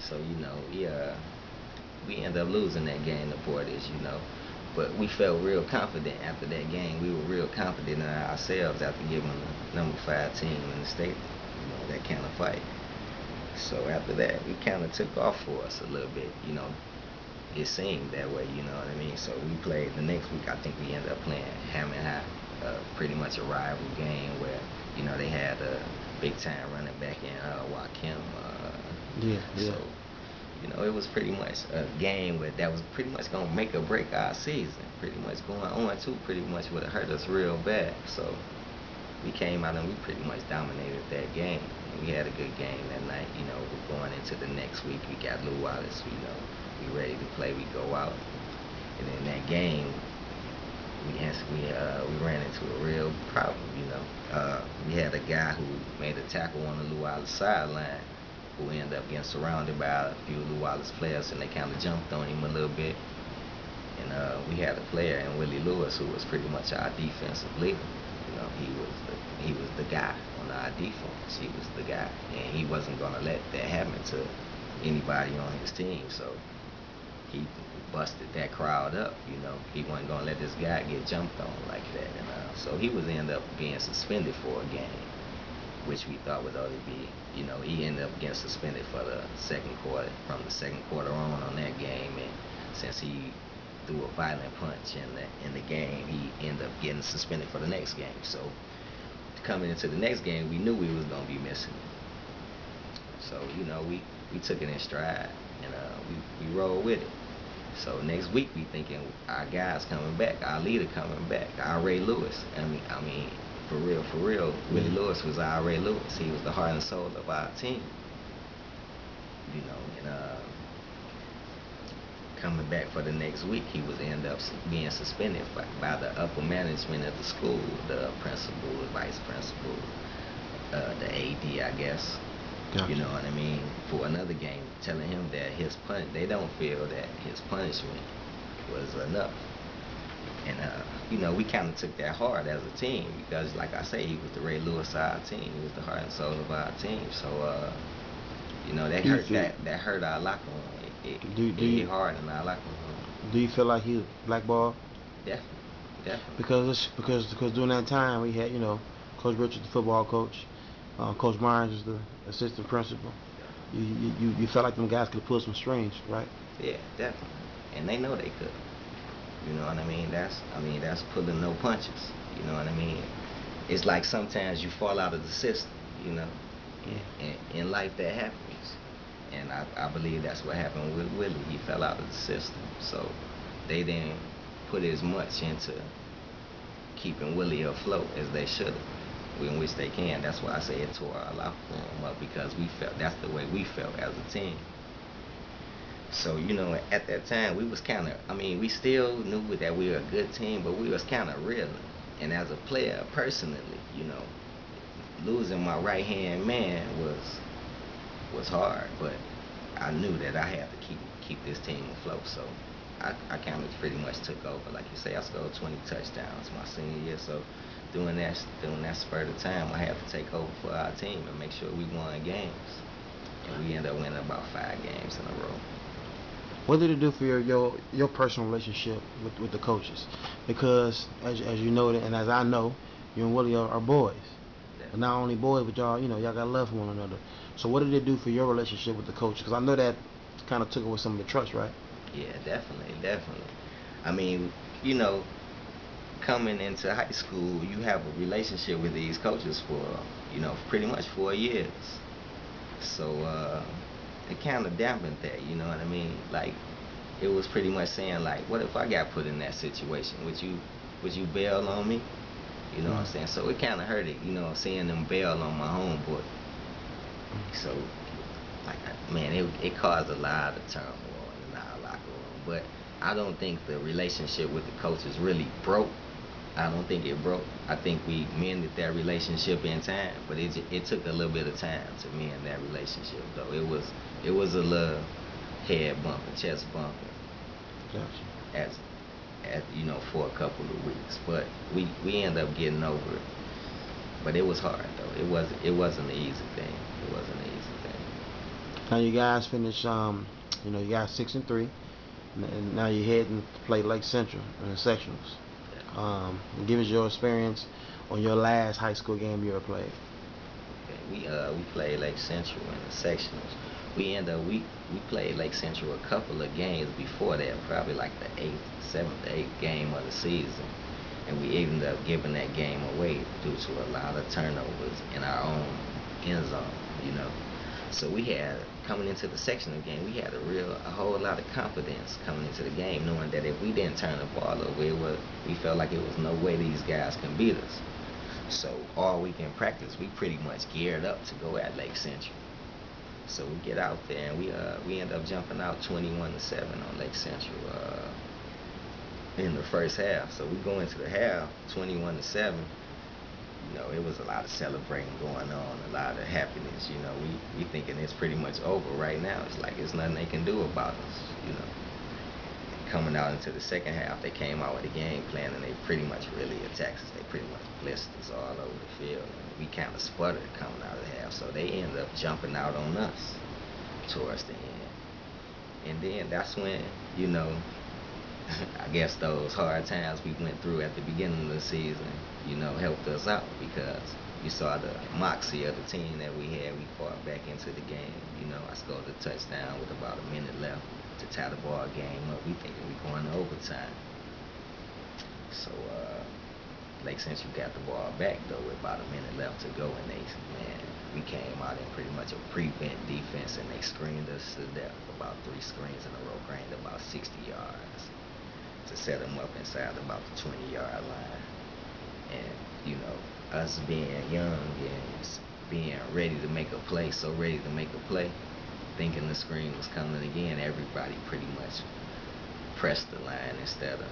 So we ended up losing that game to Portage, but we felt real confident after that game. We were real confident in ourselves after giving the number 5 team in the state, that kind of fight. So after that, we kind of took off for us a little bit. It seemed that way, you know what I mean? So we played the next week. I think we ended up playing Hammond High, pretty much a rival game where, they had a big time running back in Wakim. Yeah, yeah. So, it was pretty much a game that was pretty much going to make or break our season. Pretty much going on to pretty much would have hurt us real bad. So we came out and we pretty much dominated that game. We had a good game that night. We're going into the next week. We got Lou Wallace. We ready to play. We go out, and in that game, we ran into a real problem. We had a guy who made a tackle on the Lou Wallace sideline, who ended up getting surrounded by a few Lou Wallace players, and they kind of jumped on him a little bit. And we had a player in Willie Lewis who was pretty much our defensive leader. He was the guy on our defense. He was the guy, and he wasn't gonna let that happen to anybody on his team. So he busted that crowd up. He wasn't gonna let this guy get jumped on like that, and so he was end up being suspended for a game, which we thought would only be. He ended up getting suspended for the second quarter, from the second quarter on that game, and since he threw a violent punch in the game, he ended up getting suspended for the next game. So coming into the next game, we knew we was gonna be missing him. So we took it in stride, and we rolled with it. So next week we thinking our guys coming back, our leader coming back, our Ray Lewis. I mean, for real, Willie Lewis was our Ray Lewis. He was the heart and soul of our team. And coming back for the next week, he was end up being suspended by the upper management of the school, the principal, the vice principal, the AD, I guess. Gotcha. You know what I mean? For another game, telling him that they don't feel that his punishment was enough. And we kind of took that hard as a team because, like I say, he was the Ray Lewis of our team. He was the heart and soul of our team. So, that hurt our locker room. It hit hard in our locker room. Do you feel like he blackballed? Definitely. Because during that time we had Coach Richard, the football coach, Coach Myers was the assistant principal. You felt like them guys could pull some strings, right? Yeah, definitely. And they know they could. You know what I mean? That's pulling no punches. You know what I mean? It's like sometimes you fall out of the system. In life that happens. And I believe that's what happened with Willie. He fell out of the system. So they didn't put as much into keeping Willie afloat as they should have, in which they can. That's why I say it tore our locker room up, because we felt that's the way we felt as a team. So at that time we was kind of. We still knew that we were a good team, but we was kind of reeling. And as a player, personally, losing my right hand man was hard, but I knew that I had to keep this team afloat. So I kind of pretty much took over. Like you say, I scored 20 touchdowns my senior year. So during that spurt of time, I had to take over for our team and make sure we won games. And we ended up winning about 5 games in a row. What did it do for your personal relationship with the coaches? Because as you know, and as I know, you and Willie are boys. But not only boys, but y'all got love for one another. So what did it do for your relationship with the coaches? Because I know that kind of took away some of the trust, right? Yeah, definitely. I mean, coming into high school, you have a relationship with these coaches for, pretty much 4 years. So it kind of dampened that, you know what I mean? Like, it was pretty much saying, like, what if I got put in that situation? Would you bail on me? You know what I'm saying? So it kind of hurt it, seeing them bail on my homeboy. So, like, man, it caused a lot of turmoil in our locker room. But I don't think the relationship with the coaches really broke. I don't think it broke. I think we mended that relationship in time, but it took a little bit of time to mend that relationship, though. It was a little head bumping, chest bumping. Gotcha. For a couple of weeks, but we ended up getting over it. But it was hard, though. It wasn't an easy thing. Now you guys finish, you got 6-3, and now you're heading to play Lake Central in the sectionals. Yeah. Give us your experience on your last high school game you ever played. Okay, we played Lake Central in the sectionals. We played Lake Central a couple of games before that, probably like the seventh, eighth game of the season, and we ended up giving that game away due to a lot of turnovers in our own end zone. You know, so we had coming into the sectional game, we had a whole lot of confidence coming into the game, knowing that if we didn't turn the ball over, we felt like it was no way these guys can beat us. So all week in practice, we pretty much geared up to go at Lake Central. So we get out there and we end up jumping out 21-7 on Lake Central in the first half. So we go into the half 21-7. You know, it was a lot of celebrating going on, a lot of happiness. You know, we thinking it's pretty much over right now. It's like it's nothing they can do about us. You know, coming out into the second half, they came out with a game plan and they pretty much really attacked us. They pretty much blitzed us all over the field. And we kind of sputtered coming out of the half, so they ended up jumping out on us towards the end. And then that's when, you know, I guess those hard times we went through at the beginning of the season, you know, helped us out because you saw the moxie of the team that we had. We fought back into the game. You know, I scored a touchdown with about a minute left to tie the ball game up. We thinking we going to overtime. So Lake Central got the ball back though with about a minute left to go, and we came out in pretty much a prevent defense, and they screened us to death. About 3 screens in a row, gained about 60 yards to set them up inside about the 20-yard line. And you know, us being young and being ready to make a play, so ready to make a play, thinking the screen was coming again, everybody pretty much pressed the line instead of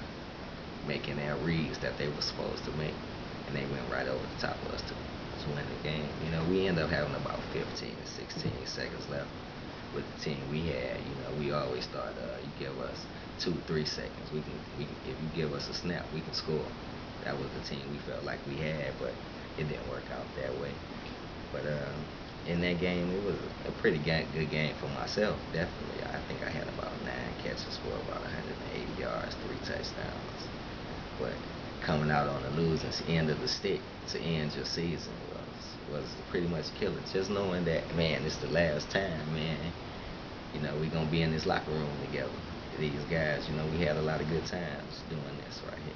making their reads that they were supposed to make, and they went right over the top of us to win the game. You know, we ended up having about 15 to 16 seconds left with the team we had. You know, we always thought you give us 2-3 seconds, we can if you give us a snap, we can score. That was the team we felt like we had, but it didn't work out that way. But in that game, it was a pretty good game for myself. Definitely, I think I had about 9 catches for about 180 yards, 3 touchdowns. But coming out on the losing end of the stick to end your season was pretty much killer. Just knowing that, man, it's the last time, man. You know, we gonna be in this locker room together. These guys, you know, we had a lot of good times doing this right here.